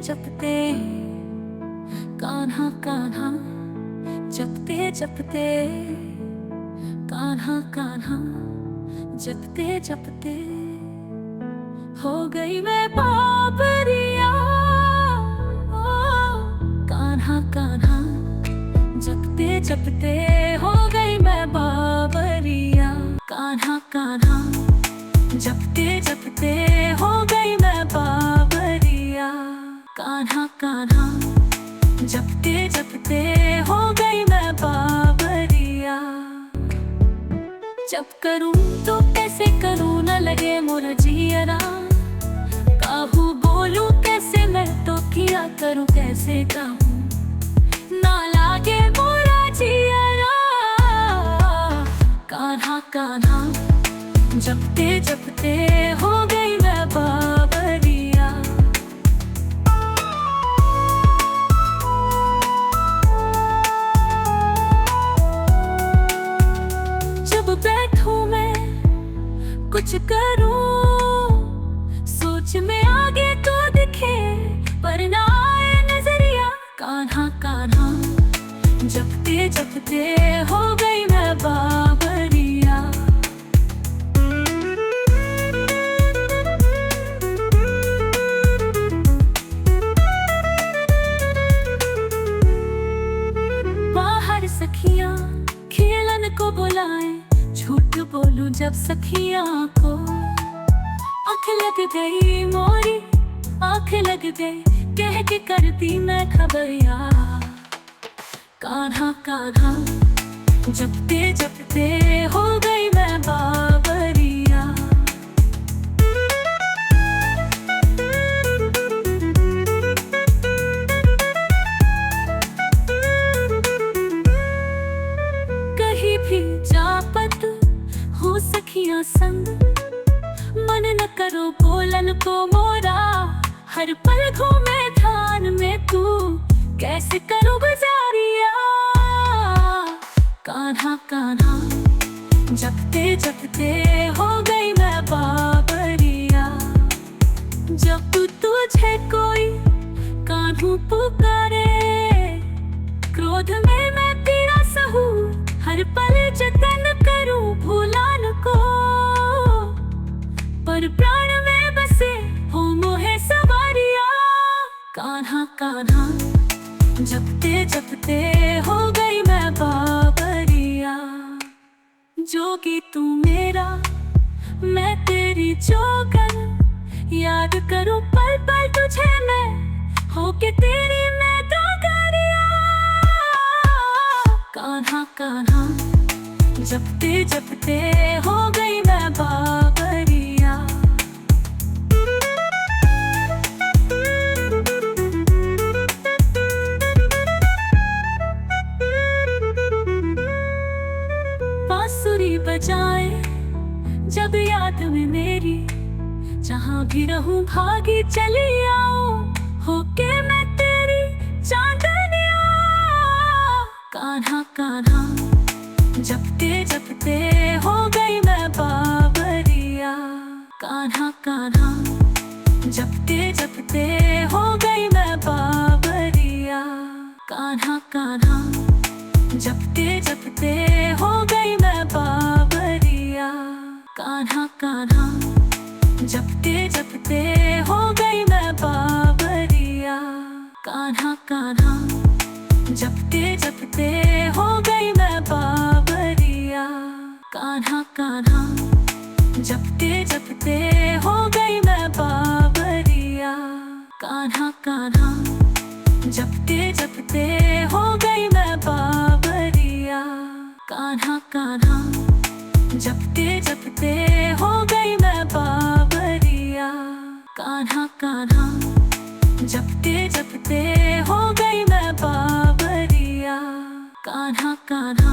जपते कान्हा कान्हा, जपते जपते कान्हा कान्हा, जपते जपते हो गई मैं बाबरिया। कान्हा कान्हा, जपते जपते हो गई मैं बाबरिया। कान्हा कान्हा, जपते जपते हो गई मैं बाबरिया। कान्हा कान्हा, जपते जपते हो गई मैं बाबरिया। जब करूं तो कैसे करूं, न लगे मोरा जियरा। काहू बोलूं कैसे मैं तो किया करूं कैसे कहूं, ना लागे मोरा जियरा। कान्हा कान्हा, जपते जपते हो गई मैं बाबरिया। जब बैठूं मैं कुछ करूं, सोच में आगे तो दिखे पर ना आए नजरिया। कान्हा कान्हा, जपते जपते हो गई मैं बाबरिया। बाहर सखियां खेलन को बुलाए, झूठ बोलूं जब सखियां को। आँख लग गई मोरी, आँख लग गई, कह के करती मैं खबरिया। कान्हा कान्हा, जपते जपते हो गई मैं बाबरिया। कहीं भी जापत हो सखियां संग, मन न करो बोलन को मोरा। हर पल घूमे ध्यान में तू, कैसे करूं गुजारिया। कान्हा कान्हा, जपते जपते हो गई मैं बाबरिया। जब तुझे कोई कान्हू पुकारे, क्रोध में मैं पीड़ा सहूं। हर पल जतन करूं भूलान को, पर प्राण में बसे हो मोहे सवारिया। कान्हा कान्हा, जपते जपते हो गई मैं बाबरिया। जोगी तू मेरा, मैं तेरी जोगन, याद करूं पल पल तुझे मैं, होके तेरी मैं डगरिया। कान्हा कान्हा, जपते जपते हो गई मैं बाबरिया। बांसुरी बजाए जब याद में मेरी, जहाँ भी रहूं भागी चली आऊं, होके मैं तेरी चांदनिया। कान्हा कान्हा, जपते जपते हो गई मैं बाबरिया। कान्हा कान्हा, जपते जपते हो गई मैं बाबरिया। कान्हा कान्हा, जपते जपते हो गई मैं बाबरिया। कान्हा कान्हा, जपते जपते हो गई मैं बाबरिया। कान्हा कान्हा, जपते जपते हो गई मैं बाबरिया। कान्हा कान्हा, जपते जपते हो गई मैं बाबरिया। कान्हा कान्हा, जपते जपते हो गई मैं बाबरिया। कान्हा कान्हा, जपते जपते हो गई मैं बाबरिया। कान्हा कान्हा, जपते जपते हो गई मैं बाबरिया। कान्हा कान्हा,